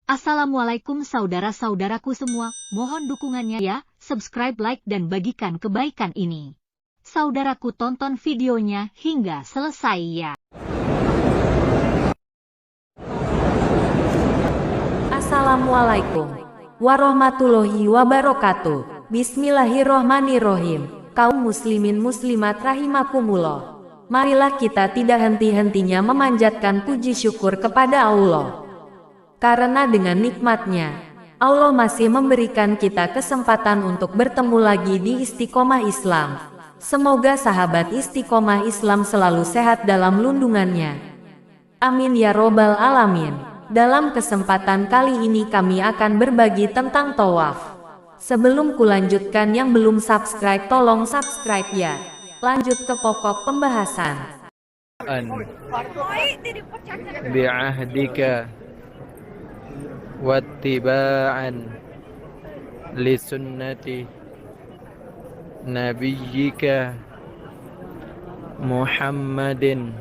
Assalamualaikum saudara-saudaraku semua, mohon dukungannya ya, subscribe, like, dan bagikan kebaikan ini. Saudaraku tonton videonya hingga selesai ya. Assalamualaikum warahmatullahi wabarakatuh. Bismillahirrohmanirrohim. Kaum muslimin muslimat rahimakumullah. Marilah kita tidak henti-hentinya memanjatkan puji syukur kepada Allah. Karena dengan nikmatnya, Allah masih memberikan kita kesempatan untuk bertemu lagi di Istiqomah Islam. Semoga sahabat Istiqomah Islam selalu sehat dalam lindungannya. Amin ya robbal alamin. Dalam kesempatan kali ini kami akan berbagi tentang tawaf. Sebelum kulanjutkan, yang belum subscribe tolong subscribe ya. Lanjut ke pokok pembahasan. Bi'ahdika wattiba'an li sunnati nabiyyika Muhammadin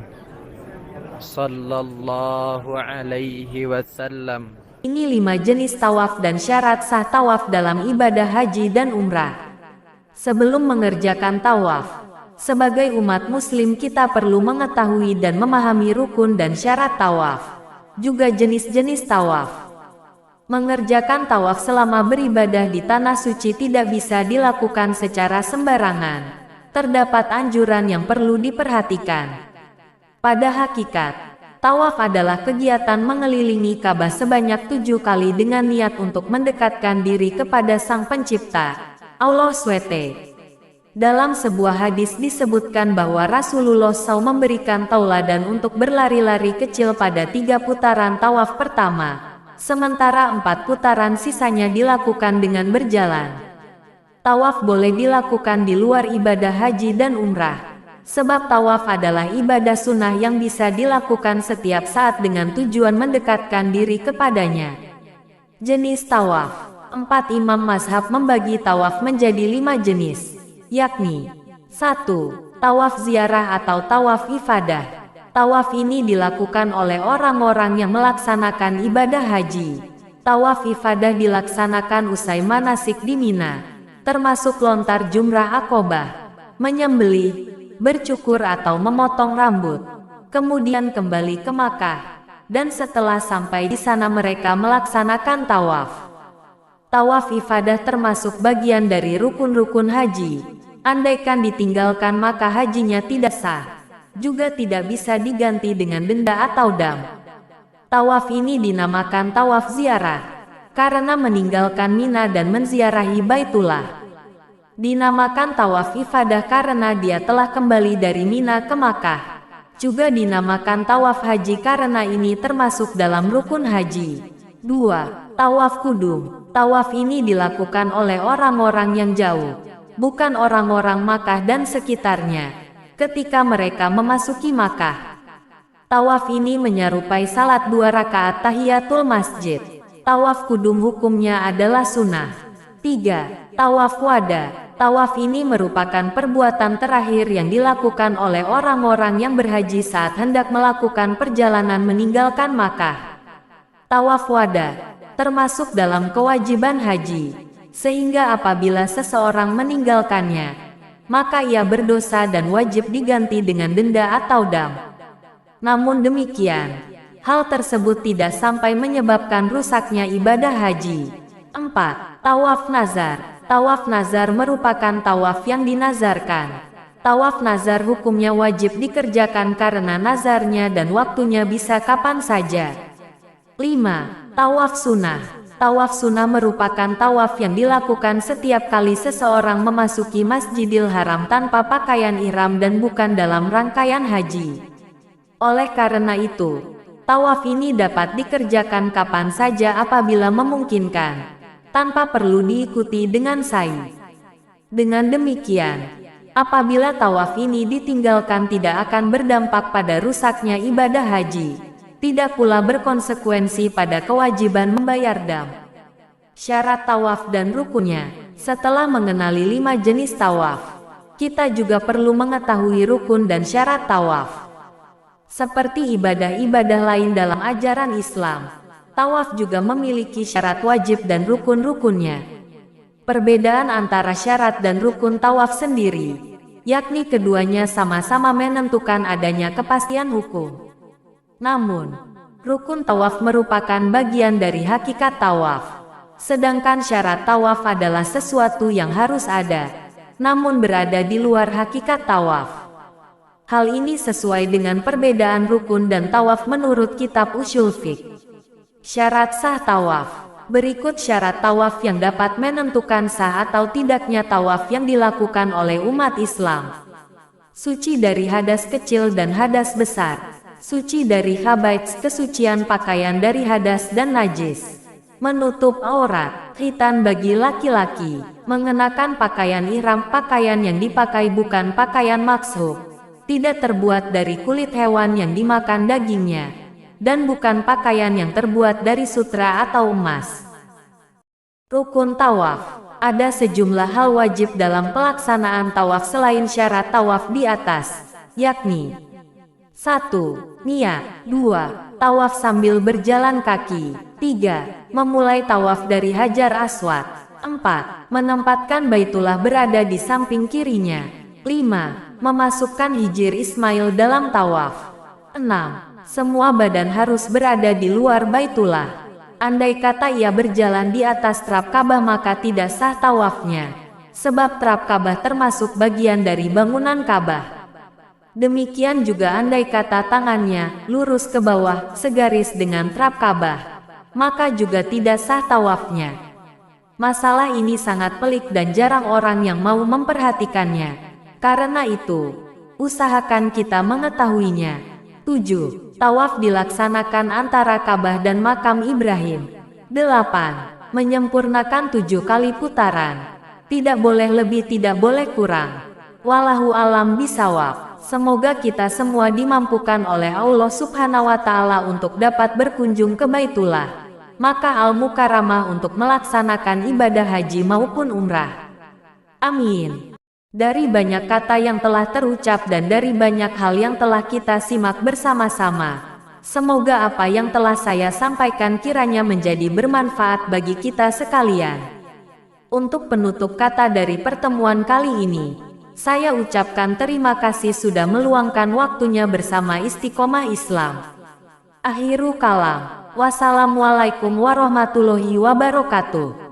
sallallahu alaihi wasallam. Ini 5 jenis tawaf dan syarat sah tawaf dalam ibadah haji dan umrah. Sebelum mengerjakan tawaf, sebagai umat muslim kita perlu mengetahui dan memahami rukun dan syarat tawaf, juga jenis-jenis tawaf. Mengerjakan tawaf selama beribadah di tanah suci tidak bisa dilakukan secara sembarangan. Terdapat anjuran yang perlu diperhatikan. Pada hakikat, tawaf adalah kegiatan mengelilingi Ka'bah sebanyak 7 kali dengan niat untuk mendekatkan diri kepada Sang Pencipta, Allah SWT. Dalam sebuah hadis disebutkan bahwa Rasulullah SAW memberikan tauladan untuk berlari-lari kecil pada 3 putaran tawaf pertama. Sementara 4 putaran sisanya dilakukan dengan berjalan. Tawaf boleh dilakukan di luar ibadah haji dan umrah, sebab tawaf adalah ibadah sunnah yang bisa dilakukan setiap saat dengan tujuan mendekatkan diri kepadanya. Jenis tawaf. 4 imam mazhab membagi tawaf menjadi 5 jenis, yakni 1. Tawaf ziarah atau tawaf ifadah. Tawaf ini dilakukan oleh orang-orang yang melaksanakan ibadah haji. Tawaf ifadah dilaksanakan usai manasik di Mina, termasuk lontar jumrah Aqobah, menyembelih, bercukur atau memotong rambut, kemudian kembali ke Makkah, dan setelah sampai di sana mereka melaksanakan tawaf. Tawaf ifadah termasuk bagian dari rukun-rukun haji. Andaikan ditinggalkan maka hajinya tidak sah, juga tidak bisa diganti dengan denda atau dam. Tawaf ini dinamakan tawaf ziarah, karena meninggalkan Mina dan menziarahi Baitullah. Dinamakan tawaf ifadah karena dia telah kembali dari Mina ke Makkah. Juga dinamakan tawaf haji karena ini termasuk dalam rukun haji. 2. Tawaf kudum. Tawaf ini dilakukan oleh orang-orang yang jauh, bukan orang-orang Makkah dan sekitarnya. Ketika mereka memasuki Makkah, tawaf ini menyerupai salat 2 rakaat tahiyatul masjid. Tawaf kudum hukumnya adalah sunnah. 3. Tawaf wada. Tawaf ini merupakan perbuatan terakhir yang dilakukan oleh orang-orang yang berhaji saat hendak melakukan perjalanan meninggalkan Makkah. Tawaf wada termasuk dalam kewajiban haji, sehingga apabila seseorang meninggalkannya, maka ia berdosa dan wajib diganti dengan denda atau dam. Namun demikian, hal tersebut tidak sampai menyebabkan rusaknya ibadah haji. 4. Tawaf nazar. Tawaf nazar merupakan tawaf yang dinazarkan. Tawaf nazar hukumnya wajib dikerjakan karena nazarnya dan waktunya bisa kapan saja. 5. Tawaf sunnah. Tawaf sunnah merupakan tawaf yang dilakukan setiap kali seseorang memasuki Masjidil Haram tanpa pakaian ihram dan bukan dalam rangkaian haji. Oleh karena itu, tawaf ini dapat dikerjakan kapan saja apabila memungkinkan, tanpa perlu diikuti dengan sa'i. Dengan demikian, apabila tawaf ini ditinggalkan tidak akan berdampak pada rusaknya ibadah haji. Tidak pula berkonsekuensi pada kewajiban membayar dam. Syarat tawaf dan rukunnya. Setelah mengenali 5 jenis tawaf, kita juga perlu mengetahui rukun dan syarat tawaf. Seperti ibadah-ibadah lain dalam ajaran Islam, Tawaf juga memiliki syarat wajib dan rukun-rukunnya. Perbedaan antara syarat dan rukun tawaf sendiri, yakni keduanya sama-sama menentukan adanya kepastian hukum. Namun, rukun tawaf merupakan bagian dari hakikat tawaf, sedangkan syarat tawaf adalah sesuatu yang harus ada, namun berada di luar hakikat tawaf. Hal ini sesuai dengan perbedaan rukun dan tawaf menurut kitab Ushul Fiqh. Syarat sah tawaf. Berikut syarat tawaf yang dapat menentukan sah atau tidaknya tawaf yang dilakukan oleh umat Islam. Suci dari hadas kecil dan hadas besar. Suci dari khabaits, kesucian pakaian dari hadas dan najis. Menutup aurat, khitan bagi laki-laki. Mengenakan pakaian ihram, pakaian yang dipakai bukan pakaian maksuh. Tidak terbuat dari kulit hewan yang dimakan dagingnya, dan bukan pakaian yang terbuat dari sutra atau emas. Rukun tawaf. Ada sejumlah hal wajib dalam pelaksanaan tawaf selain syarat tawaf di atas, yakni 1. Niat. 2. Tawaf sambil berjalan kaki. 3. Memulai tawaf dari Hajar Aswad. 4. Menempatkan Baitullah berada di samping kirinya. 5. Memasukkan hijir Ismail dalam tawaf. 6. Semua badan harus berada di luar Baitullah. Andai kata ia berjalan di atas trap Ka'bah maka tidak sah tawafnya, sebab trap Ka'bah termasuk bagian dari bangunan Ka'bah. Demikian juga andai kata tangannya lurus ke bawah segaris dengan trap Ka'bah, maka juga tidak sah tawafnya. Masalah ini sangat pelik dan jarang orang yang mau memperhatikannya. Karena itu, usahakan kita mengetahuinya. 7. Tawaf dilaksanakan antara Ka'bah dan makam Ibrahim. 8. Menyempurnakan 7 kali putaran. Tidak boleh lebih, tidak boleh kurang. Wallahu alam bisawab. Semoga kita semua dimampukan oleh Allah Subhanahu wa Ta'ala untuk dapat berkunjung ke Baitullah Makkah Al-Mukarramah untuk melaksanakan ibadah haji maupun umrah. Amin. Dari banyak kata yang telah terucap dan dari banyak hal yang telah kita simak bersama-sama, semoga apa yang telah saya sampaikan kiranya menjadi bermanfaat bagi kita sekalian. Untuk penutup kata dari pertemuan kali ini, saya ucapkan terima kasih sudah meluangkan waktunya bersama Istiqomah Islam. Akhiru kalam. Wassalamualaikum warahmatullahi wabarakatuh.